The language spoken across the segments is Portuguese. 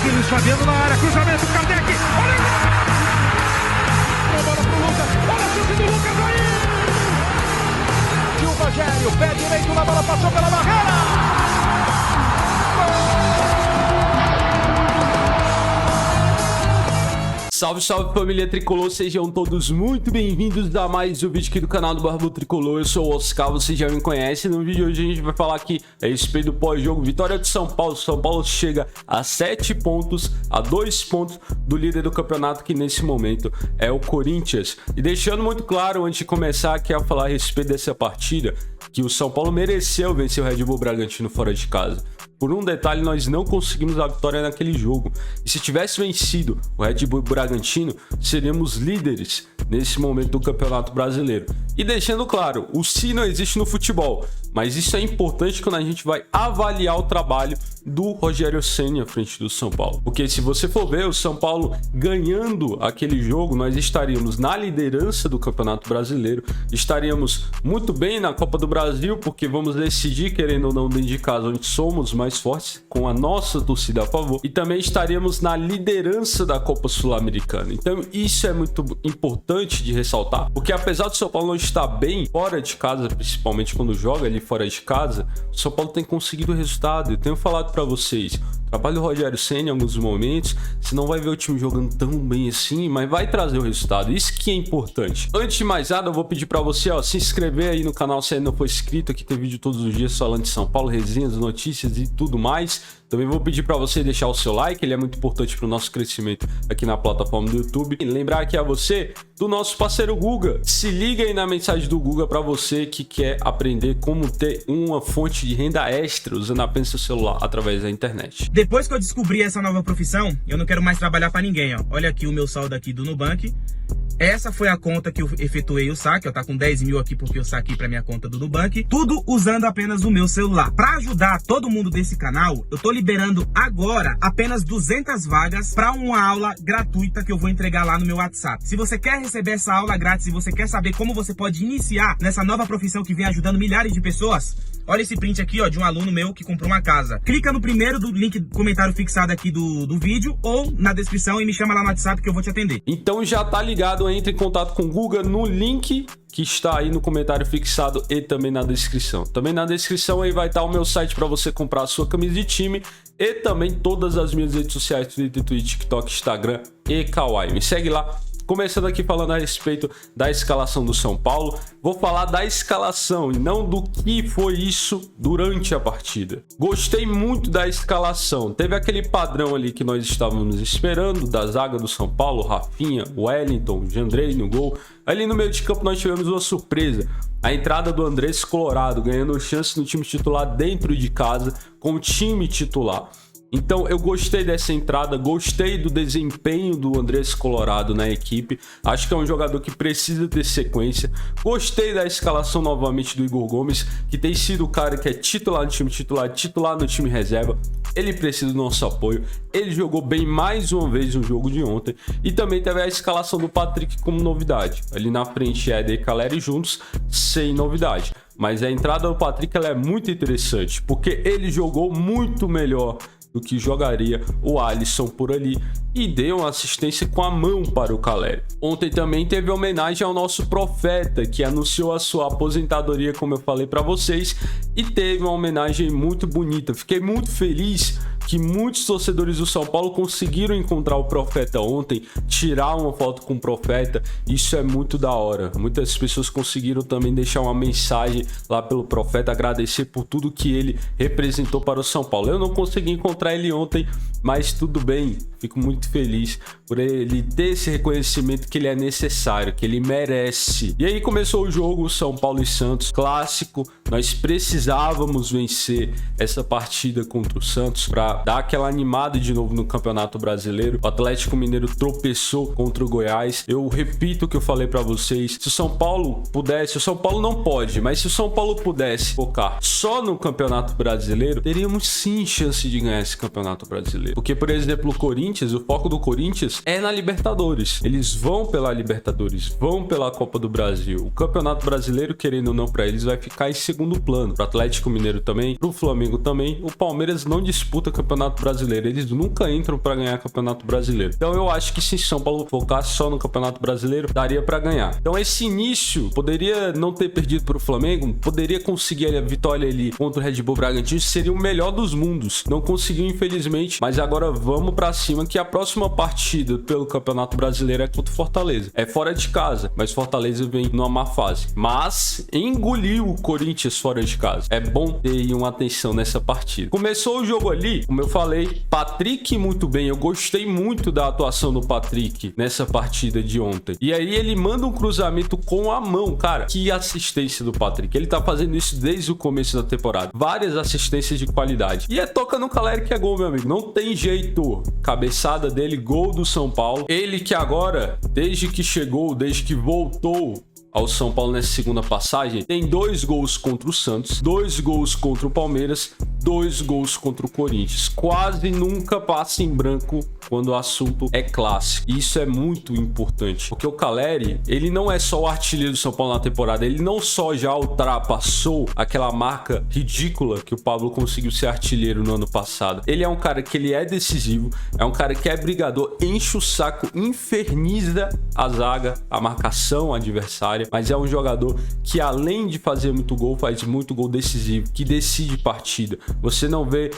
Kardec, Luiz Fabiano na área, cruzamento, Kardec, olha a bola pro Lucas, olha a chance do Lucas aí! E o Rogério, pé direito na bola, passou pela barreira! Salve, salve família Tricolor, sejam todos muito bem-vindos a mais um vídeo aqui do canal do Barbu Tricolor. Eu sou o Oscar, você já me conhece. No vídeo de hoje a gente vai falar aqui a respeito do pós-jogo, vitória de São Paulo. São Paulo chega a 7 pontos, a 2 pontos do líder do campeonato, que nesse momento é o Corinthians. E deixando muito claro, antes de começar aqui a falar a respeito dessa partida, que o São Paulo mereceu vencer o Red Bull Bragantino fora de casa. Por um detalhe, nós não conseguimos a vitória naquele jogo. E se tivesse vencido o Red Bull Bragantino, seríamos líderes nesse momento do Campeonato Brasileiro. E deixando claro, o se não existe no futebol, mas isso é importante quando a gente vai avaliar o trabalho do Rogério Ceni à frente do São Paulo. Porque se você for ver o São Paulo ganhando aquele jogo, nós estaríamos na liderança do Campeonato Brasileiro, estaríamos muito bem na Copa do Brasil, porque vamos decidir, querendo ou não, dentro de casa, onde somos mais fortes, com a nossa torcida a favor, e também estaríamos na liderança da Copa Sul-Americana. Então isso é muito importante de ressaltar, porque apesar do São Paulo não estar bem fora de casa, principalmente quando joga ali fora de casa, o São Paulo tem conseguido resultado. Eu tenho falado para vocês, o trabalho do Rogério Ceni em alguns momentos, você não vai ver o time jogando tão bem assim, mas vai trazer o resultado, isso que é importante. Antes de mais nada, eu vou pedir para você, se inscrever aí no canal se ainda não for inscrito. Aqui tem vídeo todos os dias falando de São Paulo, resenhas, notícias e tudo mais. Também vou pedir para você deixar o seu like, ele é muito importante para o nosso crescimento aqui na plataforma do YouTube. E lembrar aqui a você do nosso parceiro Guga. Se liga aí na mensagem do Guga para você que quer aprender como ter uma fonte de renda extra usando apenas seu celular através da internet. Depois que eu descobri essa nova profissão, eu não quero mais trabalhar para ninguém, ó. Olha aqui o meu saldo aqui do Nubank. Essa foi a conta que eu efetuei o saque, ó, tá com 10 mil aqui porque eu saquei para minha conta do Nubank. Tudo usando apenas o meu celular. Para ajudar todo mundo desse canal, eu tô liberando agora apenas 200 vagas para uma aula gratuita que eu vou entregar lá no meu WhatsApp. Se você quer receber essa aula grátis e você quer saber como você pode iniciar nessa nova profissão que vem ajudando milhares de pessoas, olha esse print aqui, ó, de um aluno meu que comprou uma casa. Clica no primeiro do link do comentário fixado aqui do vídeo ou na descrição e me chama lá no WhatsApp que eu vou te atender. Então já tá ligado, entre em contato com o Guga no link que está aí no comentário fixado e também na descrição. Também na descrição aí vai estar o meu site para você comprar a sua camisa de time e também todas as minhas redes sociais, Twitter, TikTok, Instagram e Kawaii. Me segue lá. Começando aqui falando a respeito da escalação do São Paulo, vou falar da escalação e não do que foi isso durante a partida. Gostei muito da escalação, teve aquele padrão ali que nós estávamos esperando, da zaga do São Paulo, Rafinha, Wellington, Jandrei no gol. Ali no meio de campo nós tivemos uma surpresa, a entrada do Andrés Colorado, ganhando chance no time titular dentro de casa, com o time titular. Então eu gostei dessa entrada, gostei do desempenho do Andrés Colorado na equipe. Acho que é um jogador que precisa ter sequência. Gostei da escalação novamente do Igor Gomes, que tem sido o cara que é titular no time titular, titular no time reserva. Ele precisa do nosso apoio. Ele jogou bem mais uma vez no jogo de ontem. E também teve a escalação do Patrick como novidade. Ali na frente, Éder e Caleri juntos, sem novidade. Mas a entrada do Patrick ela é muito interessante, porque ele jogou muito melhor do que jogaria o Alisson por ali e deu uma assistência com a mão para o Caleri. Ontem também teve homenagem ao nosso Profeta, que anunciou a sua aposentadoria, como eu falei para vocês, e teve uma homenagem muito bonita. Fiquei muito feliz que muitos torcedores do São Paulo conseguiram encontrar o Profeta ontem, tirar uma foto com o Profeta. Isso é muito da hora. Muitas pessoas conseguiram também deixar uma mensagem lá pelo Profeta, agradecer por tudo que ele representou para o São Paulo. Eu não consegui encontrar ele ontem, mas tudo bem. Fico muito feliz por ele ter esse reconhecimento que ele é necessário, que ele merece. E aí começou o jogo, São Paulo e Santos, clássico. Nós precisávamos vencer essa partida contra o Santos para dar aquela animada de novo no Campeonato Brasileiro. O Atlético Mineiro tropeçou contra o Goiás. Eu repito o que eu falei para vocês. Se o São Paulo pudesse, o São Paulo não pode, mas se o São Paulo pudesse focar só no Campeonato Brasileiro, teríamos sim chance de ganhar esse Campeonato Brasileiro. Porque, por exemplo, o Corinthians, o foco do Corinthians é na Libertadores. Eles vão pela Libertadores, vão pela Copa do Brasil. O Campeonato Brasileiro, querendo ou não, para eles vai ficar em segundo plano. Para o Atlético Mineiro também, para o Flamengo também. O Palmeiras não disputa Campeonato Campeonato Brasileiro. Eles nunca entram para ganhar Campeonato Brasileiro. Então eu acho que se São Paulo focasse só no Campeonato Brasileiro, daria para ganhar. Então esse início poderia não ter perdido para o Flamengo, poderia conseguir a vitória ali contra o Red Bull Bragantino, seria o melhor dos mundos. Não conseguiu, infelizmente, mas agora vamos para cima, que a próxima partida pelo Campeonato Brasileiro é contra o Fortaleza. É fora de casa, mas Fortaleza vem numa má fase. Mas engoliu o Corinthians fora de casa. É bom ter uma atenção nessa partida. Começou o jogo ali, como eu falei, Patrick muito bem. Eu gostei muito da atuação do Patrick nessa partida de ontem. E aí ele manda um cruzamento com a mão, cara. Que assistência do Patrick. Ele tá fazendo isso desde o começo da temporada. Várias assistências de qualidade. E é toca no Caleri que é gol, meu amigo. Não tem jeito. Cabeçada dele, gol do São Paulo. Ele que agora, desde que chegou, desde que voltou ao São Paulo nessa segunda passagem, tem 2 gols contra o Santos, 2 gols contra o Palmeiras, 2 gols contra o Corinthians. Quase nunca passa em branco quando o assunto é clássico. Isso é muito importante, porque o Caleri, ele não é só o artilheiro do São Paulo na temporada, ele não só já ultrapassou aquela marca ridícula que o Pablo conseguiu ser artilheiro no ano passado. Ele é um cara que ele é decisivo, é um cara que é brigador, enche o saco, inferniza a zaga, a marcação adversária, mas é um jogador que, além de fazer muito gol, faz muito gol decisivo, que decide partida. Você não vê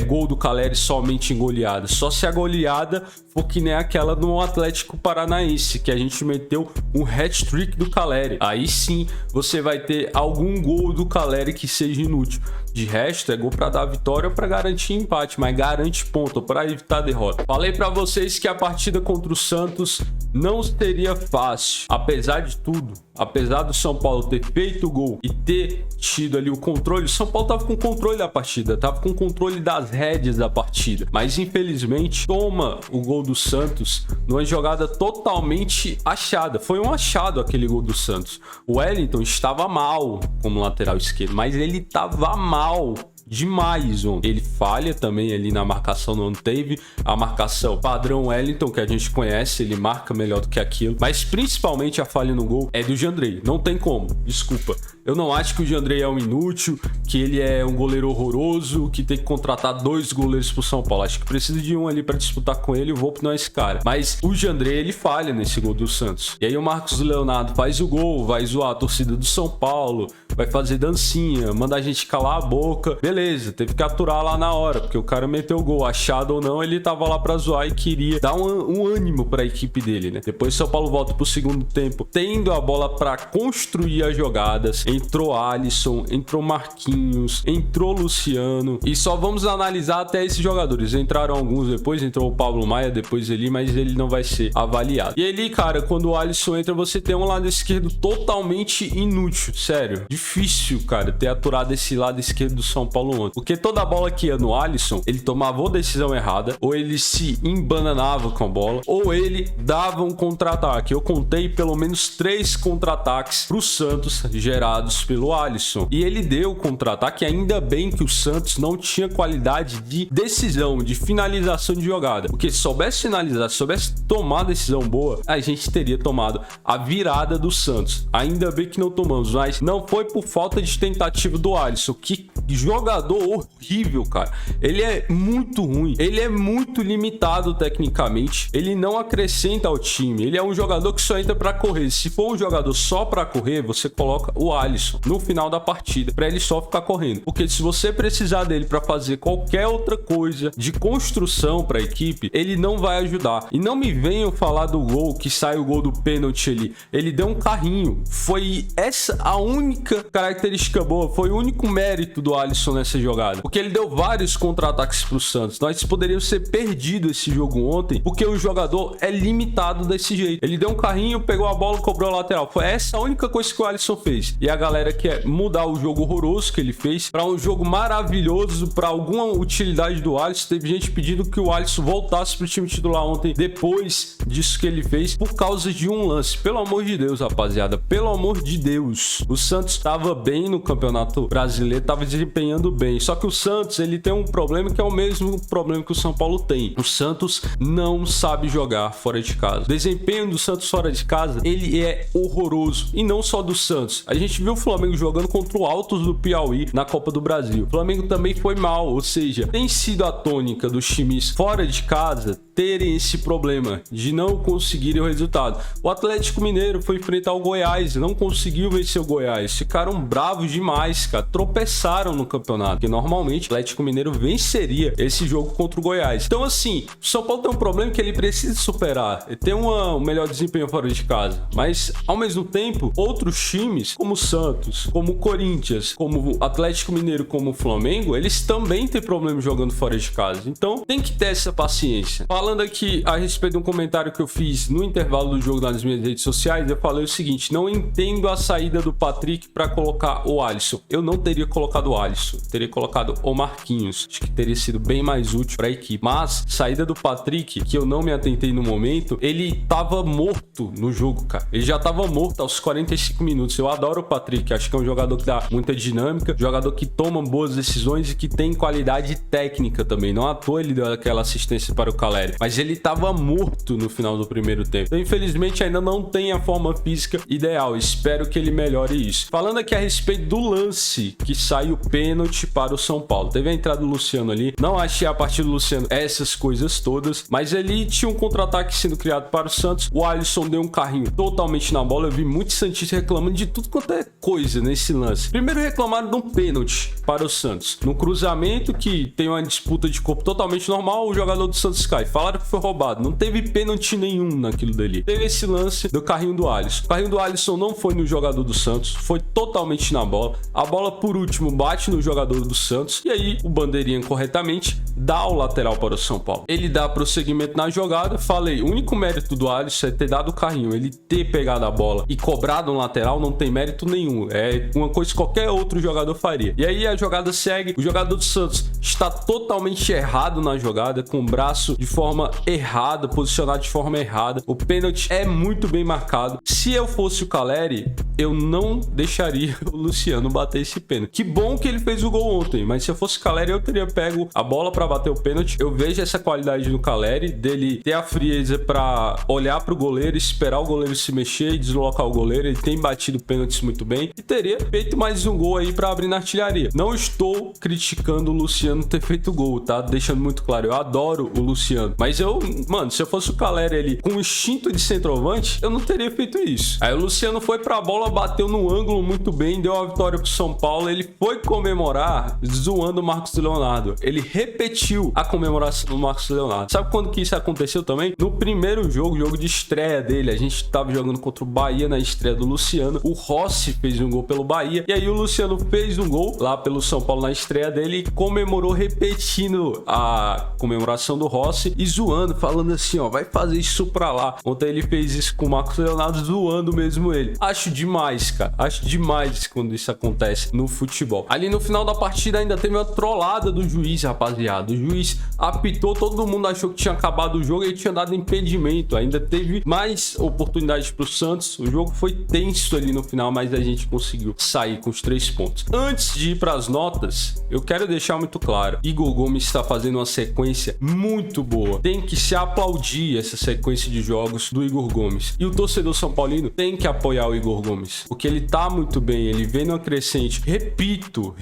gol do Caleri somente em goleada, só se a goleada for que nem aquela no Atlético Paranaense, que a gente meteu um hat-trick do Caleri. Aí sim você vai ter algum gol do Caleri que seja inútil. De resto, é gol para dar vitória ou para garantir empate, mas garante ponto para evitar derrota. Falei para vocês que a partida contra o Santos não seria fácil, apesar de tudo. Apesar do São Paulo ter feito o gol e ter tido ali o controle, o São Paulo tava com o controle da partida, tava com o controle das rédeas da partida, mas infelizmente toma o gol do Santos numa jogada totalmente achada. Foi um achado aquele gol do Santos. O Wellington estava mal como lateral esquerdo, mas ele estava mal demais ontem. Ele falha também ali na marcação, não teve a marcação padrão Wellington que a gente conhece, ele marca melhor do que aquilo, mas principalmente a falha no gol é do Jandrei, não tem como, desculpa. Eu não acho que o Jandrei é um inútil, que ele é um goleiro horroroso, que tem que contratar 2 goleiros pro São Paulo. Acho que precisa de um ali para disputar com ele, o Volpe não é esse cara. Mas o Jandrei, ele falha nesse gol do Santos. E aí o Marcos Leonardo faz o gol, vai zoar a torcida do São Paulo, vai fazer dancinha, manda a gente calar a boca. Beleza, teve que aturar lá na hora, porque o cara meteu o gol, achado ou não, ele tava lá pra zoar e queria dar um ânimo pra equipe dele, né? Depois o São Paulo volta pro segundo tempo, tendo a bola pra construir as jogadas. Entrou Alisson, entrou Marquinhos, entrou Luciano, e só vamos analisar até esses jogadores. Entraram alguns depois, entrou o Pablo Maia depois ali, mas ele não vai ser avaliado. E ali, cara, quando o Alisson entra, você tem um lado esquerdo totalmente inútil, sério. Difícil, cara, ter aturado esse lado esquerdo do São Paulo ontem, porque toda a bola que ia no Alisson, ele tomava ou decisão errada, ou ele se embananava com a bola, ou ele dava um contra-ataque. Eu contei pelo menos 3 contra-ataques pro Santos gerados pelo Alisson, e ele deu contra-ataque. Ainda bem que o Santos não tinha qualidade de decisão, de finalização de jogada, porque se soubesse finalizar, se soubesse tomar decisão boa, a gente teria tomado a virada do Santos. Ainda bem que não tomamos, mas não foi por falta de tentativa do Alisson. Que jogador horrível, cara. Ele é muito ruim, ele é muito limitado tecnicamente, ele não acrescenta ao time, ele é um jogador que só entra para correr. Se for um jogador só para correr, você coloca o Alisson no final da partida para ele só ficar correndo, porque se você precisar dele para fazer qualquer outra coisa de construção para a equipe, ele não vai ajudar. E não me venham falar do gol que sai o gol do pênalti ali, ele deu um carrinho, foi essa a única característica boa, foi o único mérito do Alisson nessa jogada, porque ele deu vários contra-ataques pro Santos. Nós poderíamos ser perdido esse jogo ontem, porque o jogador é limitado desse jeito. Ele deu um carrinho, pegou a bola, cobrou a lateral. Foi essa a única coisa que o Alisson fez. E a galera quer mudar o jogo horroroso que ele fez para um jogo maravilhoso, para alguma utilidade do Alisson. Teve gente pedindo que o Alisson voltasse pro time titular ontem, depois disso que ele fez, por causa de um lance. Pelo amor de Deus, rapaziada, pelo amor de Deus. O Santos estava bem no Campeonato Brasileiro, estava desempenhando bem. Só que o Santos, ele tem um problema que é o mesmo problema que o São Paulo tem. O Santos não sabe jogar fora de casa. O desempenho do Santos fora de casa, ele é horroroso. E não só do Santos. A gente viu o Flamengo jogando contra o Altos do Piauí na Copa do Brasil. O Flamengo também foi mal, ou seja, tem sido a tônica dos times fora de casa terem esse problema de não conseguirem o resultado. O Atlético Mineiro foi enfrentar o Goiás, não conseguiu vencer o Goiás. Ficaram bravos demais, cara. Tropeçaram no campeonato, que normalmente o Atlético Mineiro venceria esse jogo contra o Goiás. Então, assim, o São Paulo tem um problema que ele precisa superar. Ele tem um melhor desempenho fora de casa, mas, ao mesmo tempo, outros times, como o Santos, como o Corinthians, como o Atlético Mineiro, como o Flamengo, eles também têm problema jogando fora de casa. Então, tem que ter essa paciência. Falando aqui a respeito de um comentário que eu fiz no intervalo do jogo nas minhas redes sociais, eu falei o seguinte: não entendo a saída do Patrick para colocar o Alisson. Eu não teria colocado o Alisson, teria colocado o Marquinhos. Acho que teria sido bem mais útil para a equipe. Mas, saída do Patrick, que eu não me atentei no momento, ele tava morto no jogo, cara. Ele já tava morto aos 45 minutos. Eu adoro o Patrick, acho que é um jogador que dá muita dinâmica, jogador que toma boas decisões e que tem qualidade técnica também. Não à toa ele deu aquela assistência para o Caleri, mas ele tava morto no final do primeiro tempo. Então, infelizmente, ainda não tem a forma física ideal. Espero que ele melhore isso. Falando aqui a respeito do lance que sai o pênalti para o São Paulo. Teve a entrada do Luciano ali. Não achei a partir do Luciano essas coisas todas, mas ali tinha um contra-ataque sendo criado para o Santos. O Alisson deu um carrinho totalmente na bola. Eu vi muitos santistas reclamando de tudo quanto é coisa nesse lance. Primeiro reclamaram de um pênalti para o Santos. No cruzamento, que tem uma disputa de corpo totalmente normal, o jogador do Santos cai. Falaram que foi roubado. Não teve pênalti nenhum naquilo dali. Teve esse lance do carrinho do Alisson. O carrinho do Alisson não foi no jogador do Santos, foi totalmente na bola. A bola, por último, bate no jogador do Santos. E aí, o bandeirinha corretamente dá o lateral para o São Paulo. Ele dá prosseguimento na jogada. Falei, o único mérito do Alisson é ter dado o carrinho. Ele ter pegado a bola e cobrado um lateral não tem mérito nenhum. É uma coisa que qualquer outro jogador faria. E aí a jogada segue. O jogador do Santos está totalmente errado na jogada, com o braço de forma errada, posicionado de forma errada. O pênalti é muito bem marcado. Se eu fosse o Caleri, eu não deixaria o Luciano bater esse pênalti. Que bom que ele fez o gol ontem, mas se eu fosse o Caleri, eu teria pego a bola para bater o pênalti. Eu vejo essa qualidade no Caleri, dele ter a frieza para olhar para o goleiro, esperar o goleiro se mexer e deslocar o goleiro. Ele tem batido pênaltis muito bem e teria feito mais um gol aí para abrir na artilharia. Não estou criticando o Luciano ter feito gol, tá? Deixando muito claro, eu adoro o Luciano, mas mano, se eu fosse o Caleri ali com o instinto de centroavante, eu não teria feito isso. Aí o Luciano foi pra bola, bateu no ângulo muito bem, deu a vitória pro São Paulo. Ele foi comemorar zoando o Marcos Leonardo. Ele repetiu a comemoração do Marcos Leonardo. Sabe quando que isso aconteceu também? No primeiro jogo de estreia dele. A gente tava jogando contra o Bahia na estreia do Luciano. O Rossi fez um gol pelo Bahia. E aí o Luciano fez um gol lá pelo São Paulo na estreia dele e comemorou repetindo a comemoração do Rossi e zoando, falando assim, ó, vai fazer isso pra lá. Ontem ele fez isso com o Marcos Leonardo, zoando mesmo ele. Acho demais, cara. Acho demais quando isso acontece no futebol. Ali no final da partida ainda teve uma trollada do juiz, rapaziada. O juiz apitou, todo mundo achou que tinha acabado o jogo e tinha dado impedimento. Ainda teve mais oportunidades pro Santos. O jogo foi tenso ali no final, mas a gente conseguiu sair com os 3 pontos. Antes de ir pras notas, eu quero deixar muito claro, Igor Gomes está fazendo uma sequência muito boa. Tem que se aplaudir essa sequência de jogos do Igor Gomes. E o torcedor são paulino tem que apoiar o Igor Gomes, porque ele tá muito bem, ele vem numa crescente. Repito,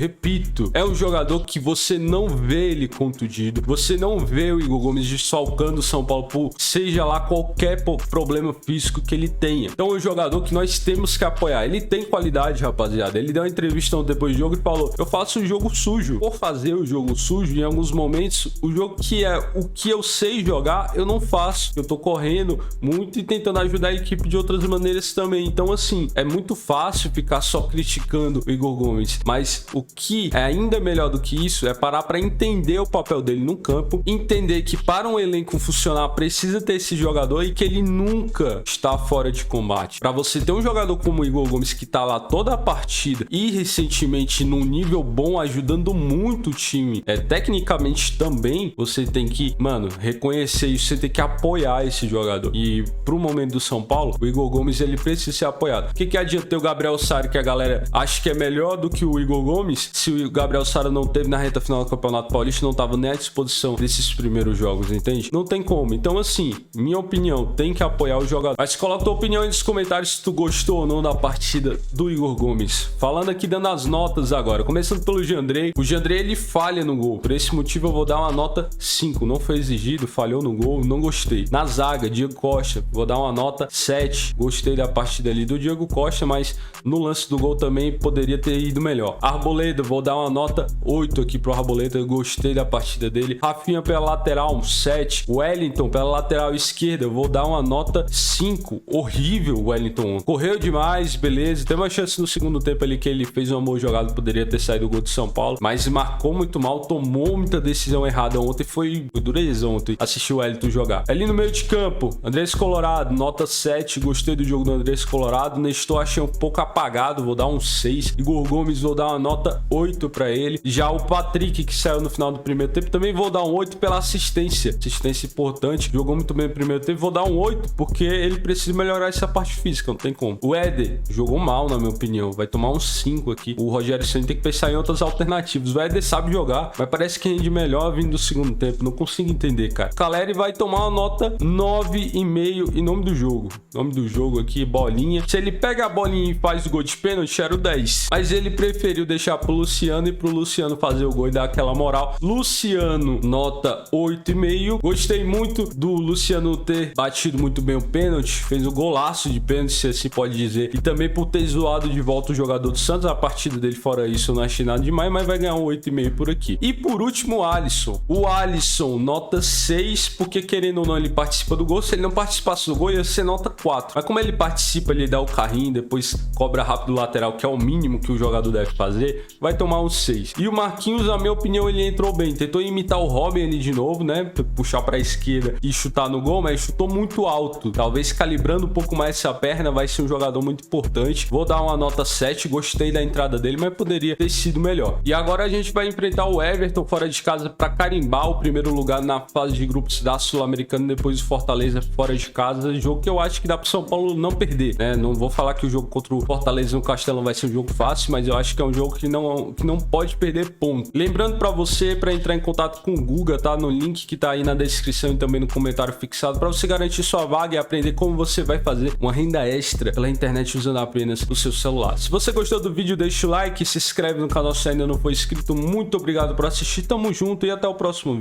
é um jogador que você não vê ele contundido, você não vê o Igor Gomes desfalcando o São Paulo por seja lá qualquer problema físico que ele tenha. Então é um jogador que nós temos que apoiar. Ele tem qualidade, rapaziada. Ele deu uma entrevista depois do jogo e falou, eu faço um jogo sujo. Por fazer o jogo sujo, em alguns momentos, o jogo que é o que eu sei jogar, eu não faço. Eu tô correndo muito e tentando ajudar a equipe de outras maneiras também. Então, assim, é muito fácil ficar só criticando o Igor Gomes. Mas o que é ainda melhor do que isso é parar pra entender o papel dele no campo, entender que para um elenco funcionar precisa ter esse jogador e que ele nunca está fora de combate. Para você ter um jogador como o Igor Gomes que tá lá toda a partida e recentemente num nível bom, ajudando muito o time, tecnicamente também, você tem que, mano, reconhecer isso, você tem que apoiar esse jogador. E pro momento do São Paulo, o Igor Gomes ele precisa ser apoiado. O que adianta ter o Gabriel Sara, que a galera acha que é melhor do que o Igor Gomes, se o Gabriel Sara não teve na reta final do Campeonato Paulista, não tava nem à disposição desses primeiros jogos, entende? Não tem como. Então, assim, minha opinião, tem que apoiar o jogador. Mas coloca tua opinião aí nos comentários se tu gostou ou não da partida do Igor Gomes. Falando aqui, dando as notas agora. Começando pelo Jandrei. O Jandrei, ele falha no gol. Por esse motivo, eu vou dar uma nota 5. Não foi exigido, falhou no gol, não gostei. Na zaga, Diego Costa, vou dar uma nota 7. Gostei da partida ali do Diego Costa, mas no lance do gol também poderia ter ido melhor. Arboleda, vou dar uma nota 8 aqui pro Arboleda. Eu gostei da partida dele. Rafinha pela lateral, um 7. Wellington pela lateral esquerda, eu vou dar uma nota 5. Horrível o Wellington. Correu demais, beleza. Tem uma chance no segundo tempo ali que ele fez uma boa jogada, poderia ter saído o gol do São Paulo, mas marcou muito mal, tomou muita decisão errada ontem. Foi dureza ontem assistir o Wellington jogar. Ali no meio de campo, Andrés Colorado, nota 7. Gostei do jogo do Andrés Colorado. Nestor achei um pouco apagado, vou dar um 6. Igor Gomes, vou dar uma nota 8 para ele. Já o Patrick, que saiu no final do primeiro tempo, também vou dar um 8 pela assistência. Assistência importante, jogou muito bem no primeiro tempo, vou dar um 8 porque ele precisa melhorar essa parte física, não tem como. O Éder jogou mal, na minha opinião, vai tomar um 5 aqui. O Rogério Ceni tem que pensar em outras alternativas. O Éder sabe jogar, mas parece que rende melhor vindo do segundo tempo, não consigo entender, cara. O Caleri vai tomar uma nota 9,5 em nome do jogo. Nome do jogo aqui, bolinha. Se ele pega a bolinha e faz o gol de pênalti, era o 10. Mas ele preferiu deixar pro Luciano e pro Luciano fazer o gol e dar aquela moral. Luciano, nota 8,5. Gostei muito do Luciano ter batido muito bem o pênalti, fez o golaço de pênalti, se assim pode dizer, e também por ter zoado de volta o jogador do Santos. A partida dele, fora isso, eu não achei nada demais, mas vai ganhar um 8,5 por aqui. E por último, o Alisson. O Alisson, nota 6, porque querendo ou não, ele participa do gol. Se ele não participasse do gol, ia ser nota 4. Mas como ele participa, ele dá o carrinho, depois cobra rápido o lateral, que é o mínimo que o jogador deve fazer, vai tomar um 6. E o Marquinhos, na minha opinião, ele entrou bem. Tentou imitar o Robin ali de novo, né? Puxar pra esquerda e chutar no gol, mas chutou muito alto. Talvez calibrando um pouco mais essa perna, vai ser um jogador muito importante. Vou dar uma nota 7. Gostei da entrada dele, mas poderia ter sido melhor. E agora a gente vai enfrentar o Everton fora de casa para carimbar o primeiro lugar na fase de grupos da Sul-Americana, depois o Fortaleza fora de casa. Jogo que eu acho que dá pro São Paulo não perder, né? Não vou falar que o jogo contra o Fortaleza no Castelão vai ser um jogo fácil, mas eu acho que é um jogo que não pode perder ponto. Lembrando para você, para entrar em contato com o Guga, tá? No link que tá aí na descrição e também no comentário fixado, para você garantir sua vaga e aprender como você vai fazer uma renda extra pela internet usando apenas o seu celular. Se você gostou do vídeo, deixa o like, se inscreve no canal se ainda não for inscrito. Muito obrigado por assistir, tamo junto e até o próximo vídeo.